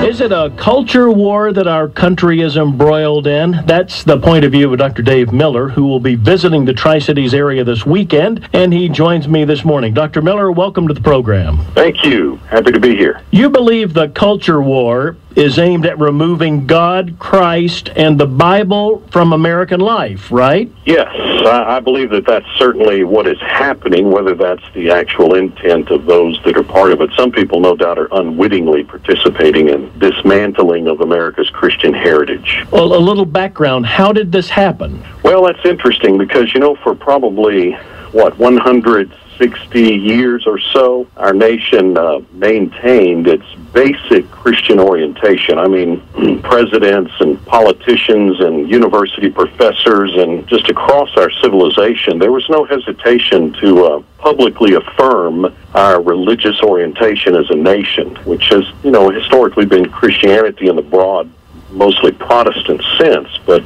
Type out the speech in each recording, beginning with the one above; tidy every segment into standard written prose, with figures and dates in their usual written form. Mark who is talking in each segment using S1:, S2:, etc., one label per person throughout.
S1: Is it a culture war that our country is embroiled in? That's the point of view of Dr. Dave Miller, who will be visiting the Tri-Cities area this weekend, and he joins me this morning. Dr. Miller, welcome to the program.
S2: Thank you. Happy to be here.
S1: You believe the culture war is aimed at removing God, Christ, and the Bible from American life, right?
S2: Yes, I believe that that's certainly what is happening, whether that's the actual intent of those that are part of it. Some people, no doubt, are unwittingly participating in dismantling of America's Christian heritage.
S1: Well, a little background. How did this happen?
S2: Well, that's interesting because, for probably, 160 years or so, our nation maintained its basic Christian orientation. I mean, presidents and politicians and university professors and just across our civilization, there was no hesitation to publicly affirm our religious orientation as a nation, which has, historically been Christianity in the broad, mostly Protestant sense. But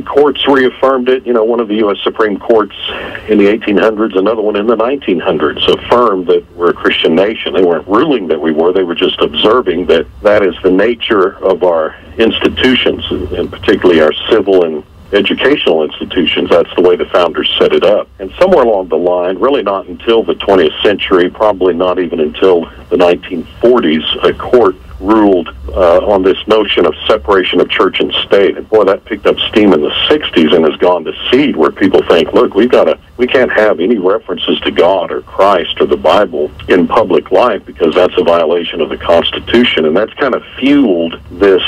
S2: courts reaffirmed it. One of the U.S. Supreme Courts in the 1800s, another one in the 1900s, affirmed that we're a Christian nation. They weren't ruling that we were. They were just observing that that is the nature of our institutions, and particularly our civil and educational institutions. That's the way the founders set it up. And somewhere along the line, really not until the 20th century, probably not even until the 1940s, a court ruled on this notion of separation of church and state. And boy, that picked up steam in the 60s and has gone to seed, where people think, look, we can't have any references to God or Christ or the Bible in public life because that's a violation of the Constitution. And that's kind of fueled this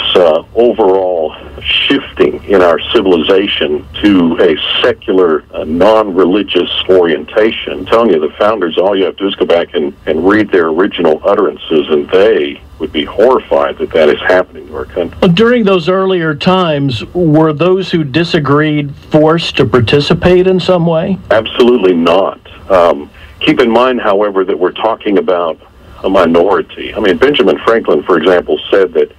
S2: overall shifting in our civilization to a secular, non-religious orientation. I'm telling you, the founders, all you have to do is go back and read their original utterances, and they would be horrified that that is happening to our country.
S1: During those earlier times, were those who disagreed forced to participate in some way?
S2: Absolutely not. Keep in mind, however, that we're talking about a minority. I mean, Benjamin Franklin, for example, said that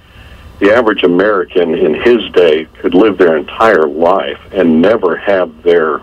S2: the average American in his day could live their entire life and never have their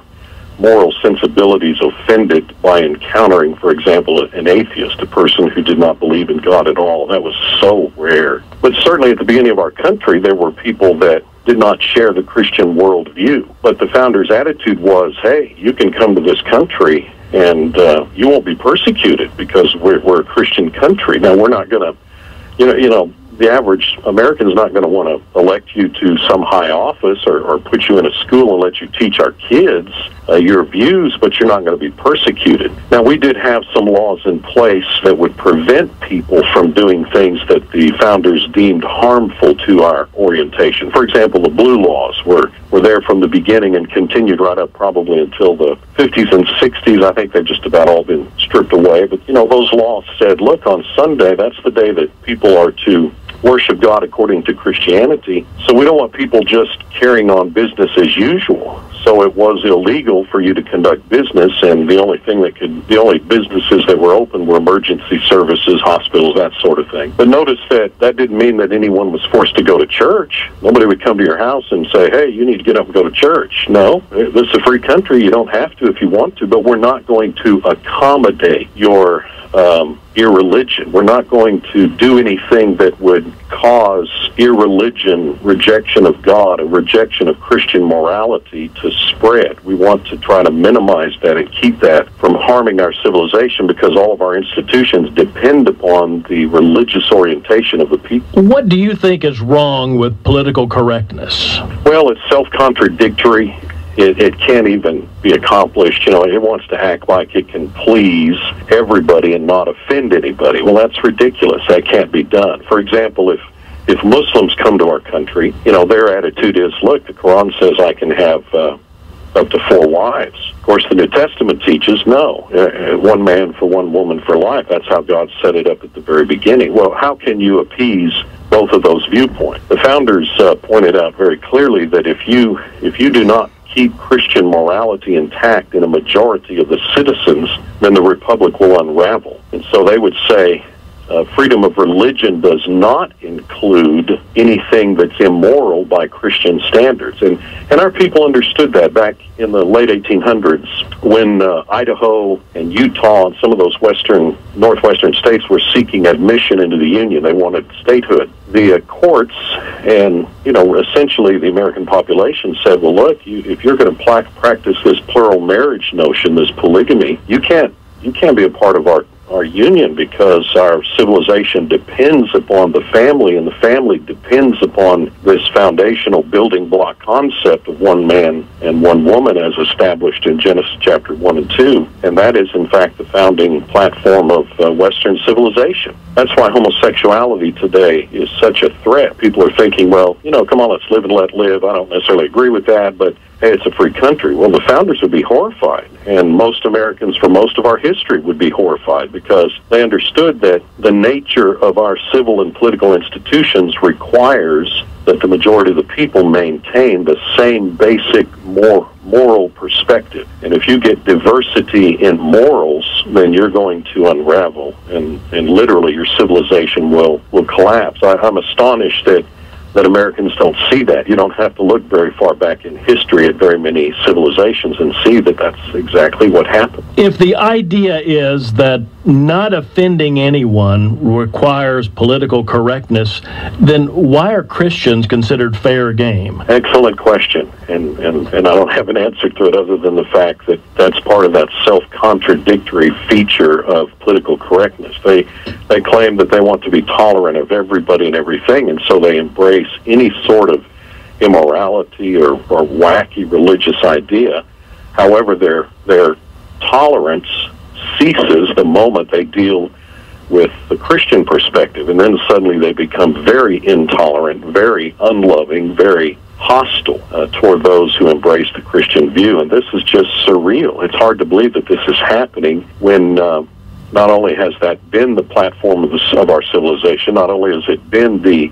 S2: moral sensibilities offended by encountering, for example, an atheist, a person who did not believe in God at all. That was so rare. But certainly at the beginning of our country, there were people that did not share the Christian worldview. But the founders' attitude was, hey, you can come to this country and you won't be persecuted because we're a Christian country. Now, we're not going to, the average American is not going to want to elect you to some high office or put you in a school and let you teach our kids your views, but you're not going to be persecuted. Now, we did have some laws in place that would prevent people from doing things that the founders deemed harmful to our orientation. For example, the Blue Laws were there from the beginning and continued right up probably until the 50s and 60s. I think they've just about all been stripped away. But, those laws said, look, on Sunday, that's the day that people are to worship God according to Christianity. So we don't want people just carrying on business as usual. So it was illegal for you to conduct business, and the only businesses that were open were emergency services, hospitals, that sort of thing. But notice that didn't mean that anyone was forced to go to church. Nobody would come to your house and say, hey, you need to get up and go to church. No, this is a free country. You don't have to if you want to, but we're not going to accommodate your irreligion. We're not going to do anything that would cause irreligion, rejection of God, a rejection of Christian morality to spread. We want to try to minimize that and keep that from harming our civilization because all of our institutions depend upon the religious orientation of the people.
S1: What do you think is wrong with political correctness?
S2: Well, it's self-contradictory. It can't even be accomplished. It wants to act like it can please everybody and not offend anybody. Well, that's ridiculous. That can't be done. For example, if Muslims come to our country, their attitude is, look, the Quran says I can have up to 4 wives. Of course, the New Testament teaches no, one man for one woman for life. That's how God set it up at the very beginning. Well, how can you appease both of those viewpoints? The founders pointed out very clearly that if you do not keep Christian morality intact in a majority of the citizens, then the republic will unravel. And so they would say, freedom of religion does not include anything that's immoral by Christian standards. And our people understood that back in the late 1800s when Idaho and Utah and some of those northwestern states were seeking admission into the Union. They wanted statehood. The courts and, essentially the American population said, well, look, if you're going to practice this plural marriage notion, this polygamy, you can't be a part of our union because our civilization depends upon the family, and the family depends upon this foundational building block concept of one man and one woman as established in Genesis chapter 1 and 2. And that is, in fact, the founding platform of Western civilization. That's why homosexuality today is such a threat. People are thinking, well, come on, let's live and let live. I don't necessarily agree with that, but hey, it's a free country. Well, the founders would be horrified, and most Americans for most of our history would be horrified because they understood that the nature of our civil and political institutions requires that the majority of the people maintain the same basic moral perspective. And if you get diversity in morals, then you're going to unravel, and literally your civilization will collapse. I'm astonished that Americans don't see that. You don't have to look very far back in history at very many civilizations and see that that's exactly what happened.
S1: If the idea is that not offending anyone requires political correctness, then why are Christians considered fair game?
S2: Excellent question, and I don't have an answer to it other than the fact that that's part of that self-contradictory feature of political correctness. They claim that they want to be tolerant of everybody and everything, and so they embrace any sort of immorality or wacky religious idea. However, their tolerance ceases the moment they deal with the Christian perspective, and then suddenly they become very intolerant, very unloving, very hostile toward those who embrace the Christian view. And this is just surreal. It's hard to believe that this is happening when not only has that been the platform of our civilization, not only has it been the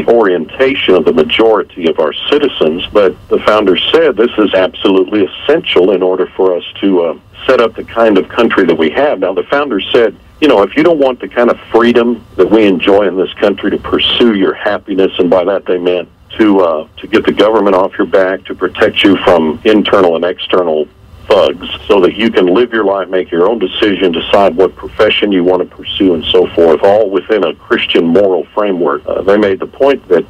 S2: orientation of the majority of our citizens, but the founders said this is absolutely essential in order for us to set up the kind of country that we have. Now, the founders said, if you don't want the kind of freedom that we enjoy in this country to pursue your happiness, and by that they meant to get the government off your back, to protect you from internal and external thugs, so that you can live your life, make your own decision, decide what profession you want to pursue, and so forth, all within a Christian moral framework. They made the point that,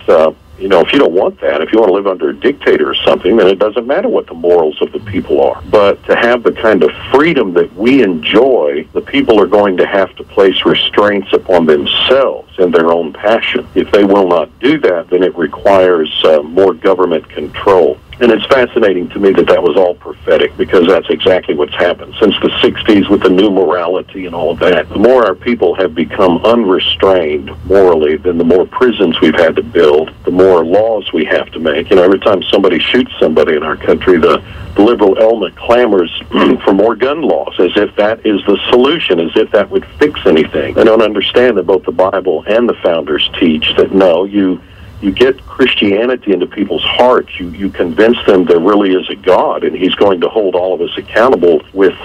S2: if you don't want that, if you want to live under a dictator or something, then it doesn't matter what the morals of the people are. But to have the kind of freedom that we enjoy, the people are going to have to place restraints upon themselves and their own passion. If they will not do that, then it requires more government control. And it's fascinating to me that was all prophetic, because that's exactly what's happened since the 60s with the new morality and all of that. The more our people have become unrestrained morally, then the more prisons we've had to build, the more laws we have to make. Every time somebody shoots somebody in our country, the liberal element clamors for more gun laws, as if that is the solution, as if that would fix anything. They don't understand that both the Bible and the founders teach that no, you get Christianity into people's hearts. You convince them there really is a God, and he's going to hold all of us accountable with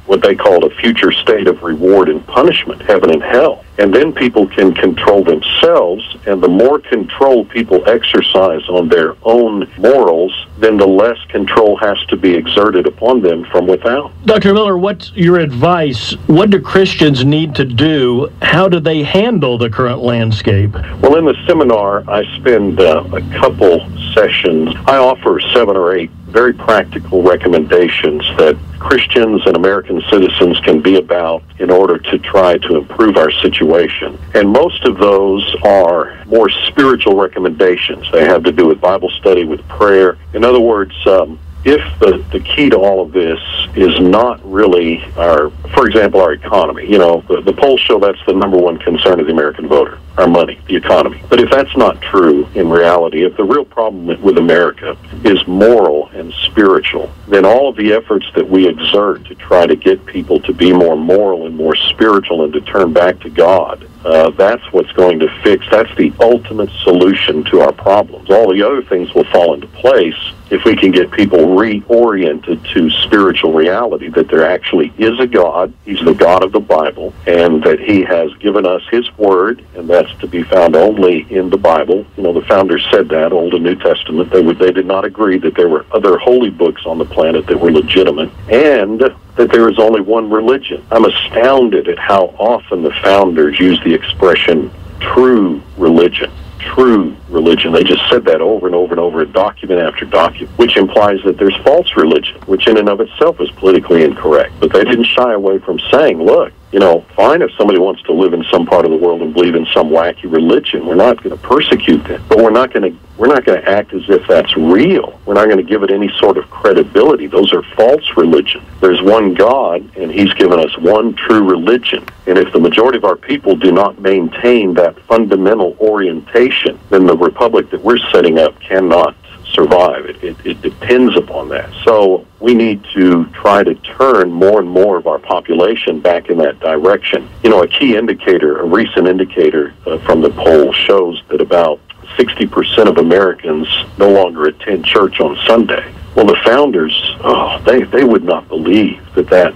S2: what they call a future state of reward and punishment, heaven and hell. And then people can control themselves, and the more control people exercise on their own morals, then the less control has to be exerted upon them from without.
S1: Dr. Miller, what's your advice? What do Christians need to do? How do they handle the current landscape?
S2: Well, in the seminar, I spend a couple sessions. I offer 7 or 8 very practical recommendations that Christians and American citizens can be about in order to try to improve our situation. And most of those are more spiritual recommendations. They have to do with Bible study, with prayer. In other words, if the key to all of this is not really for example, our economy. The polls show that's the number one concern of the American voter, our money, the economy. But if that's not true in reality, if the real problem with America is moral and spiritual, then all of the efforts that we exert to try to get people to be more moral and more spiritual and to turn back to God, that's what's going to fix. That's the ultimate solution to our problems. All the other things will fall into place if we can get people reoriented to spiritual reality, that there actually is a God, He's the God of the Bible, and that He has given us His Word, and that's to be found only in the Bible. You know, the founders said that, Old and New Testament. They did not agree that there were other holy books on the planet that were legitimate, and that there is only one religion. I'm astounded at how often the founders use the expression true religion. True religion. They just said that over and over and over, document after document, which implies that there's false religion, which in and of itself is politically incorrect. But they didn't shy away from saying, look, you know, fine if somebody wants to live in some part of the world and believe in some wacky religion. We're not going to persecute them, but we're not going to act as if that's real. We're not going to give it any sort of credibility. Those are false religions. There's one God, and He's given us one true religion. And if the majority of our people do not maintain that fundamental orientation, then the republic that we're setting up cannot survive. It depends upon that. So we need to try to turn more and more of our population back in that direction. You know, a key indicator, a recent indicator from the poll shows that about 60% of Americans no longer attend church on Sunday. Well, the founders, they would not believe that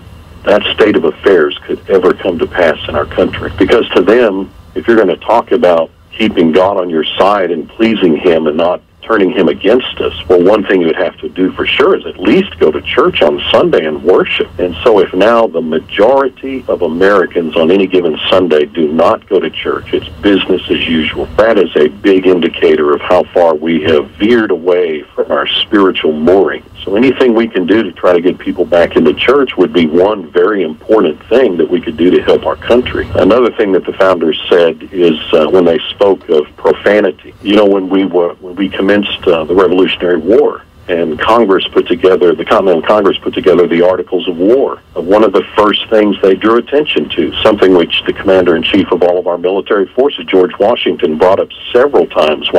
S2: state of affairs could ever come to pass in our country. Because to them, if you're going to talk about keeping God on your side and pleasing Him and not turning Him against us, well, one thing you would have to do for sure is at least go to church on Sunday and worship. And so if now the majority of Americans on any given Sunday do not go to church, it's business as usual, that is a big indicator of how far we have veered away from our spiritual mooring. So anything we can do to try to get people back into church would be one very important thing that we could do to help our country. Another thing that the founders said is when they spoke of profanity. You know, when we commenced the Revolutionary War, and Congress put together, the Continental Congress put together the Articles of War. One of the first things they drew attention to, something which the Commander-in-Chief of all of our military forces, George Washington, brought up several times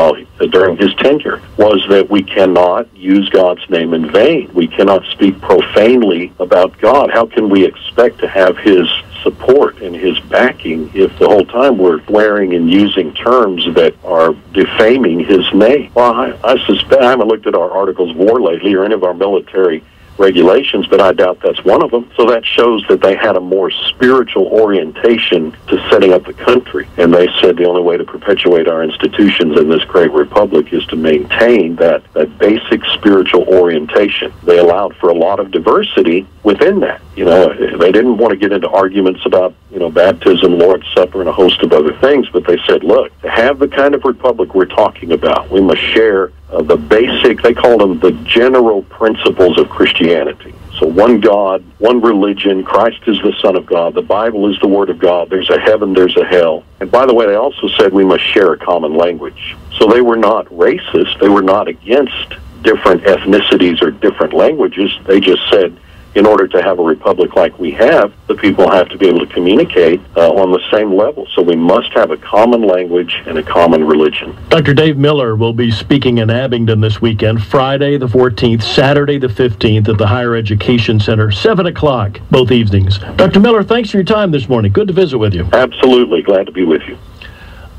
S2: during his tenure, was that we cannot use God's name in vain. We cannot speak profanely about God. How can we expect to have His support and His backing if the whole time we're swearing and using terms that are defaming His name? Well, I suspect, I haven't looked at our Articles of War lately or any of our military regulations, but I doubt that's one of them. So that shows that they had a more spiritual orientation to setting up the country. And they said the only way to perpetuate our institutions in this great republic is to maintain that basic spiritual orientation. They allowed for a lot of diversity within that. You know, they didn't want to get into arguments about, you know, baptism, Lord's Supper, and a host of other things, but they said, look, to have the kind of republic we're talking about, we must share the basic, they call them the general principles of Christianity. So one God, one religion, Christ is the Son of God, the Bible is the Word of God, there's a heaven, there's a hell. And by the way, they also said we must share a common language. So they were not racist, they were not against different ethnicities or different languages. They just said, in order to have a republic like we have, the people have to be able to communicate on the same level. So we must have a common language and a common religion.
S1: Dr. Dave Miller will be speaking in Abingdon this weekend, Friday the 14th, Saturday the 15th at the Higher Education Center, 7 o'clock, both evenings. Dr. Miller, thanks for your time this morning. Good to visit with you.
S2: Absolutely. Glad to be with you.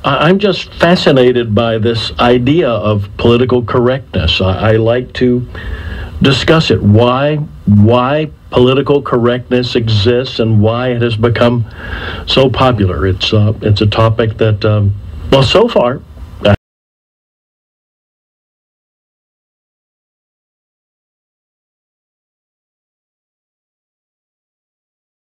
S1: I'm just fascinated by this idea of political correctness. I like to discuss it. Why political correctness exists and why it has become so popular. It's a topic that, well, so far